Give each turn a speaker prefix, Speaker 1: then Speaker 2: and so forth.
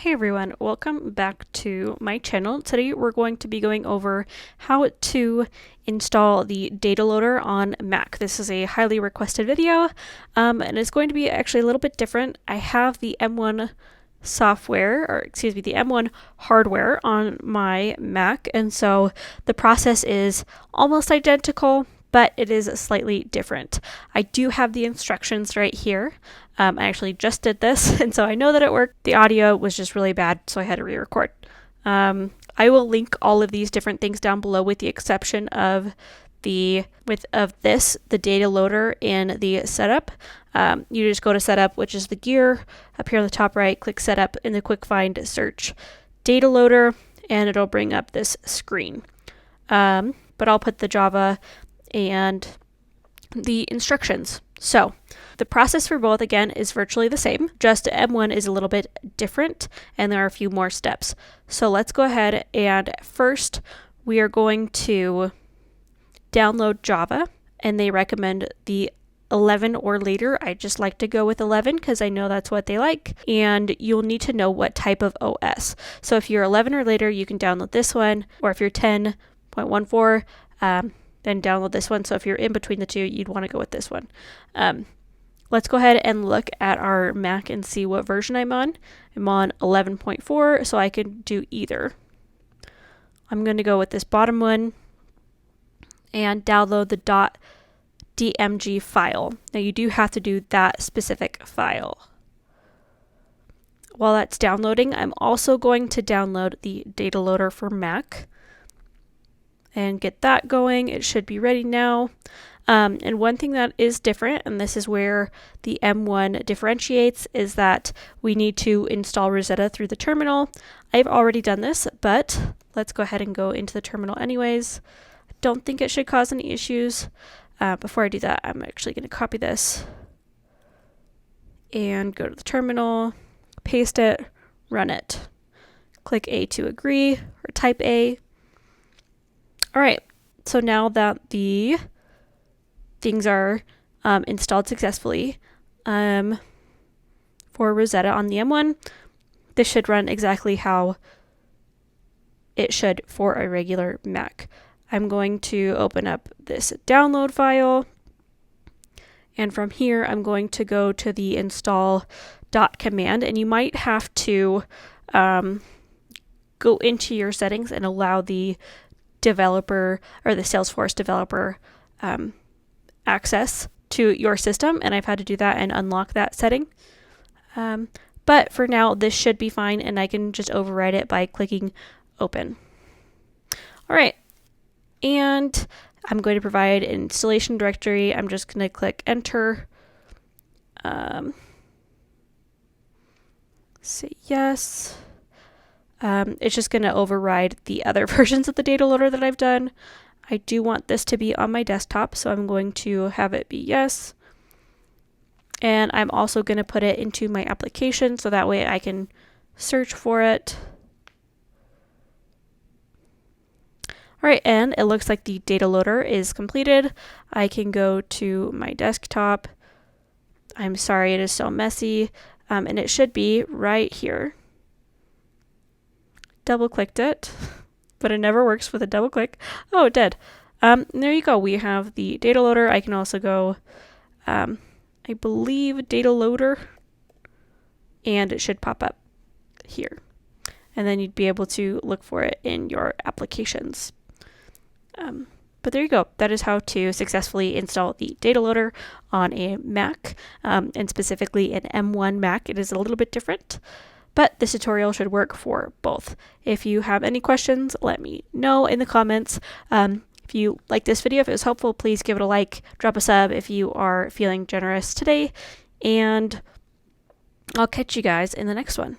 Speaker 1: Hey everyone, welcome back to my channel. Today we're going to be going over how to install the data loader on Mac. This is a highly requested video and it's going to be actually a little bit different. I have the M1 software, or excuse me, the M1 hardware on my Mac, and so the process is almost identical, but it is slightly different. I do have the instructions right here. I actually just did this, and so I know that it worked. The audio was just really bad, so I had to re-record. I will link all of these different things down below, with the exception of the data loader in the setup. You just go to setup, which is the gear up here on the top right, click setup in the quick find, search data loader, and it'll bring up this screen. But I'll put the Java and the instructions. So the process for both, again, is virtually the same, just M1 is a little bit different and there are a few more steps. So let's go ahead, and first we are going to download Java, and they recommend the 11 or later. I just like to go with 11 because I know that's what they like, and you'll need to know what type of OS. So if you're 11 or later, you can download this one, or if you're 10.14, then download this one. So if you're in between the two, you'd want to go with this one. Let's go ahead and look at our Mac and see what version I'm on. I'm on 11.4, so I can do either. I'm going to go with this bottom one and download the .dmg file. Now you do have to do that specific file. While that's downloading, I'm also going to download the data loader for Mac and get that going. It should be ready now. And one thing that is different, and this is where the M1 differentiates, is that we need to install Rosetta through the terminal. I've already done this, but let's go ahead and go into the terminal anyways. I don't think it should cause any issues. Before I do that, I'm actually going to copy this and go to the terminal, paste it, run it. Click A to agree, or type A. All right, so now that the things are installed successfully for Rosetta on the M1, this should run exactly how it should for a regular Mac. I'm going to open up this download file, and from here I'm going to go to the install command, and you might have to go into your settings and allow the developer, or the Salesforce developer, access to your system, and I've had to do that and unlock that setting. But for now, this should be fine, and I can just override it by clicking open. All right, and I'm going to provide an installation directory. I'm just going to click enter. Say yes. It's just going to override the other versions of the data loader that I've done. I do want this to be on my desktop, so I'm going to have it be yes. And I'm also going to put it into my application, so that way I can search for it. All right, and it looks like the data loader is completed. I can go to my desktop. I'm sorry, it is so messy, and it should be right here. Double clicked it, but it never works with a double click. Oh, it did. There you go. We have the data loader. I can also go, I believe, data loader, and it should pop up here. And then you'd be able to look for it in your applications. But there you go. That is how to successfully install the data loader on a Mac, and specifically an M1 Mac. It is a little bit different, but this tutorial should work for both. If you have any questions, let me know in the comments. If you like this video, if it was helpful, please give it a like, drop a sub if you are feeling generous today, and I'll catch you guys in the next one.